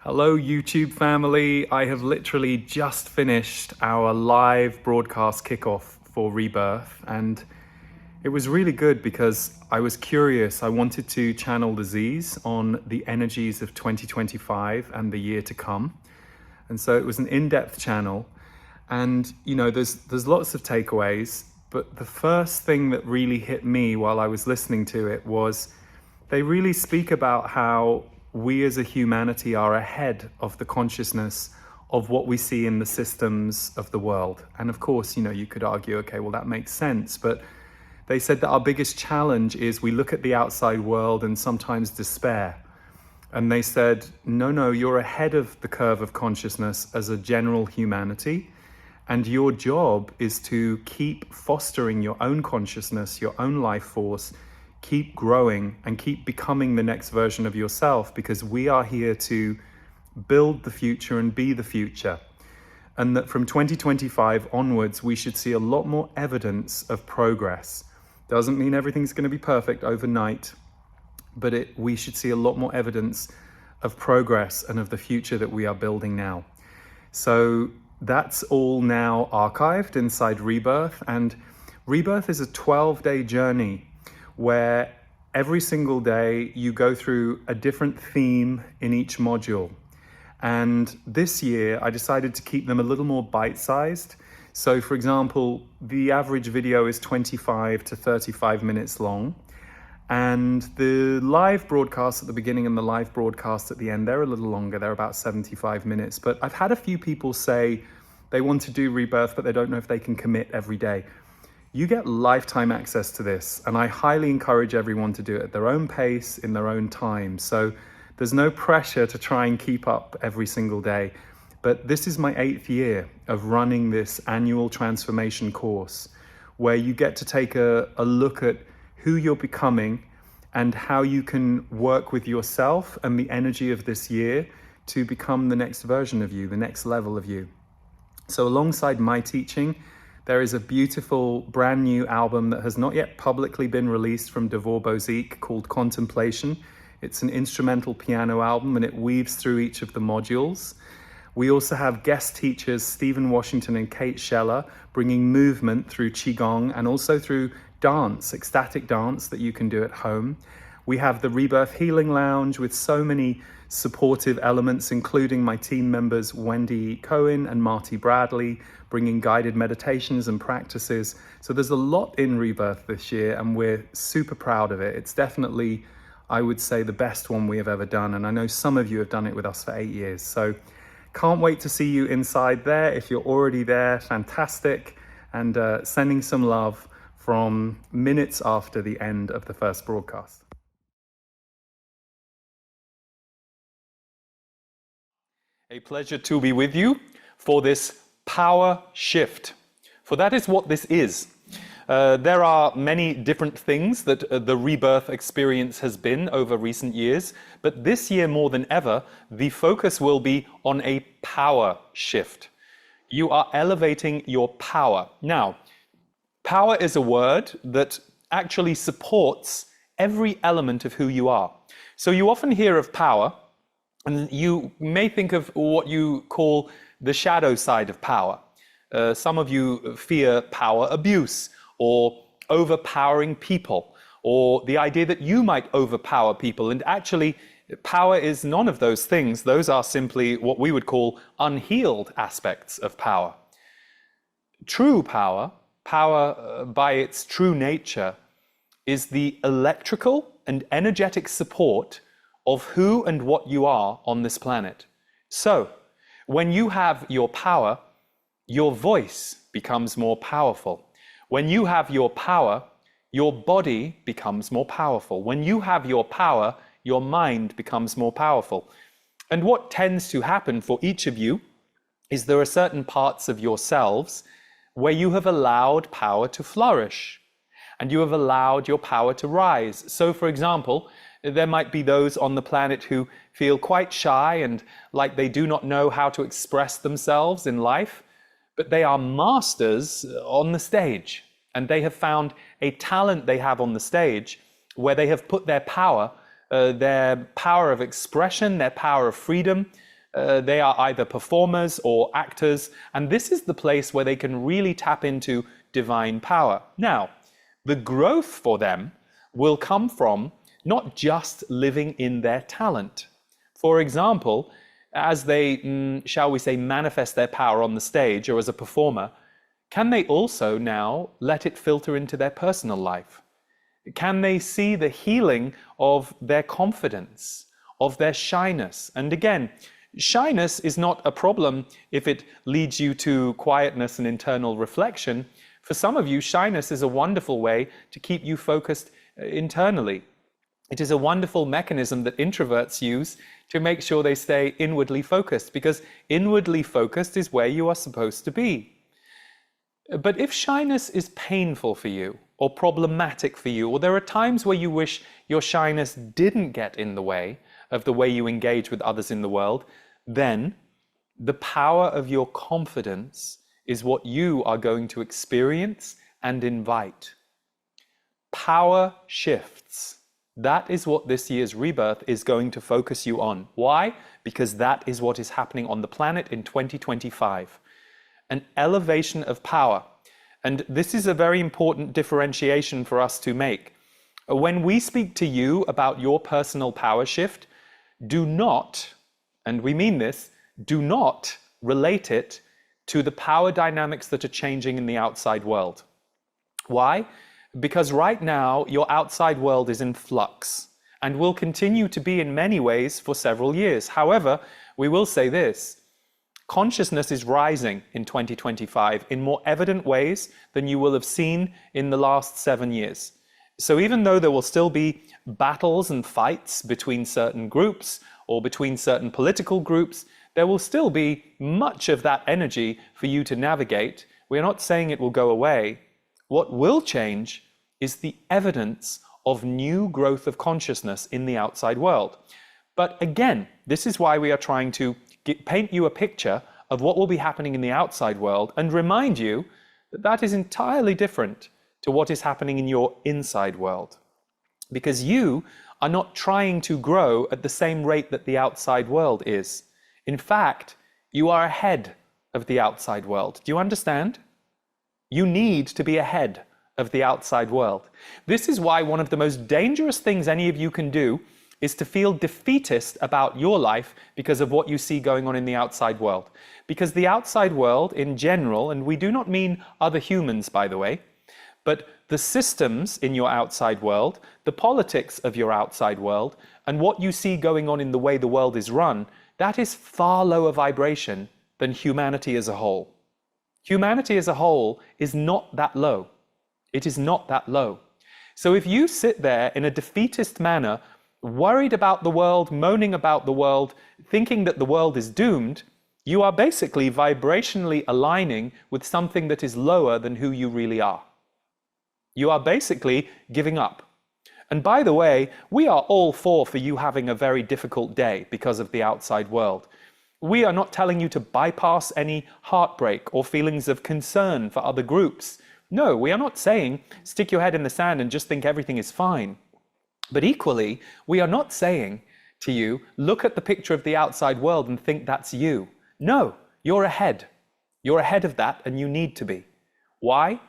Hello, YouTube family. I have literally just finished our live broadcast kickoff for Rebirth, and it was really good because I was curious. I wanted to channel the Z's on the energies of 2025 and the year to come. And so it was an in-depth channel. And there's lots of takeaways, but the first thing that really hit me while I was listening to it was they really speak about how we as a humanity are ahead of the consciousness of what we see in the systems of the world. And of course, you could argue, okay, well, that makes sense. But they said that our biggest challenge is we look at the outside world and sometimes despair. And they said, no, you're ahead of the curve of consciousness as a general humanity. And your job is to keep fostering your own consciousness, your own life force, keep growing and keep becoming the next version of yourself, because we are here to build the future and be the future. And that from 2025 onwards, we should see a lot more evidence of progress. Doesn't mean everything's going to be perfect overnight, but we should see a lot more evidence of progress and of the future that we are building now. So that's all now archived inside Rebirth. And Rebirth is a 12-day journey where every single day you go through a different theme in each module. And this year I decided to keep them a little more bite-sized. So for example, the average video is 25 to 35 minutes long. And the live broadcast at the beginning and the live broadcast at the end, they're a little longer, they're about 75 minutes. But I've had a few people say they want to do Rebirth, but they don't know if they can commit every day. You get lifetime access to this, and I highly encourage everyone to do it at their own pace, in their own time. So there's no pressure to try and keep up every single day. But this is my 8th year of running this annual transformation course, where you get to take a look at who you're becoming and how you can work with yourself and the energy of this year to become the next version of you, the next level of you. So alongside my teaching, there is a beautiful brand new album that has not yet publicly been released from Devor Bozique called Contemplation. It's an instrumental piano album and it weaves through each of the modules. We also have guest teachers Stephen Washington and Kate Scheller bringing movement through Qigong and also through dance, ecstatic dance that you can do at home. We have the Rebirth Healing Lounge with so many supportive elements, including my team members Wendy Cohen and Marty Bradley, bringing guided meditations and practices. So there's a lot in Rebirth this year and we're super proud of it. It's definitely, I would say, the best one we have ever done. And I know some of you have done it with us for 8 years. So can't wait to see you inside there. If you're already there, fantastic. And sending some love from minutes after the end of the first broadcast. A pleasure to be with you for this power shift. For that is what this is. There are many different things that the Rebirth experience has been over recent years, but this year more than ever, the focus will be on a power shift. You are elevating your power. Now, power is a word that actually supports every element of who you are. So you often hear of power, and you may think of what you call the shadow side of power. Some of you fear power abuse or overpowering people, or the idea that you might overpower people. And actually, power is none of those things. Those are simply what we would call unhealed aspects of power. True power, by its true nature, is the electrical and energetic support of who and what you are on this planet. So, when you have your power, your voice becomes more powerful. When you have your power, your body becomes more powerful. When you have your power, your mind becomes more powerful. And what tends to happen for each of you is there are certain parts of yourselves where you have allowed power to flourish and you have allowed your power to rise. So for example, there might be those on the planet who feel quite shy and like they do not know how to express themselves in life, but they are masters on the stage, and they have found a talent they have on the stage where they have put their power of expression, their power of freedom, They are either performers or actors, and this is the place where they can really tap into divine power. Now, the growth for them will come from not just living in their talent. For example, as they, shall we say, manifest their power on the stage or as a performer, can they also now let it filter into their personal life? Can they see the healing of their confidence, of their shyness? And again, shyness is not a problem if it leads you to quietness and internal reflection. For some of you, shyness is a wonderful way to keep you focused internally. It is a wonderful mechanism that introverts use to make sure they stay inwardly focused, because inwardly focused is where you are supposed to be. But if shyness is painful for you or problematic for you, or there are times where you wish your shyness didn't get in the way of the way you engage with others in the world, then the power of your confidence is what you are going to experience and invite. Power shifts. That is what this year's rebirth is going to focus you on. Why? Because that is what is happening on the planet in 2025. An elevation of power. And this is a very important differentiation for us to make. When we speak to you about your personal power shift, do not, and we mean this, do not relate it to the power dynamics that are changing in the outside world. Why? Because right now, your outside world is in flux and will continue to be in many ways for several years. However, we will say this. Consciousness is rising in 2025 in more evident ways than you will have seen in the last 7 years. So even though there will still be battles and fights between certain groups or between certain political groups, there will still be much of that energy for you to navigate. We're not saying it will go away. What will change is the evidence of new growth of consciousness in the outside world. But again, this is why we are trying to paint you a picture of what will be happening in the outside world and remind you that that is entirely different to what is happening in your inside world. Because you are not trying to grow at the same rate that the outside world is. In fact, you are ahead of the outside world. Do you understand? You need to be ahead of the outside world. This is why one of the most dangerous things any of you can do is to feel defeatist about your life because of what you see going on in the outside world. Because the outside world in general, and we do not mean other humans, by the way, but the systems in your outside world, the politics of your outside world, and what you see going on in the way the world is run, that is far lower vibration than humanity as a whole. Humanity as a whole is not that low. It is not that low. So if you sit there in a defeatist manner, worried about the world, moaning about the world, thinking that the world is doomed, you are basically vibrationally aligning with something that is lower than who you really are. You are basically giving up. And by the way, we are all for you having a very difficult day because of the outside world. We are not telling you to bypass any heartbreak or feelings of concern for other groups. No, we are not saying stick your head in the sand and just think everything is fine. But equally, we are not saying to you, look at the picture of the outside world and think that's you. No, you're ahead. You're ahead of that, and you need to be. Why?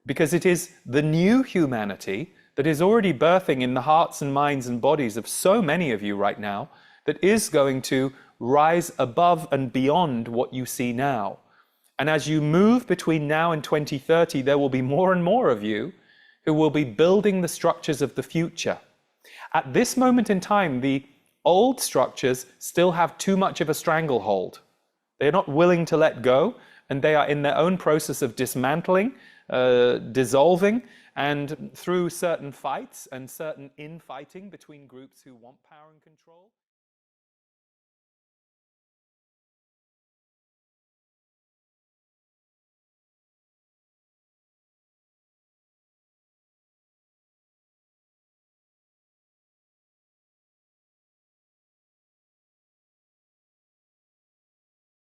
Because it is the new humanity that is already birthing in the hearts and minds and bodies of so many of you right now that is going to rise above and beyond what you see now. And as you move between now and 2030, there will be more and more of you who will be building the structures of the future. At this moment in time, the old structures still have too much of a stranglehold. They're not willing to let go, and they are in their own process of dismantling, dissolving, and through certain fights and certain infighting between groups who want power and control.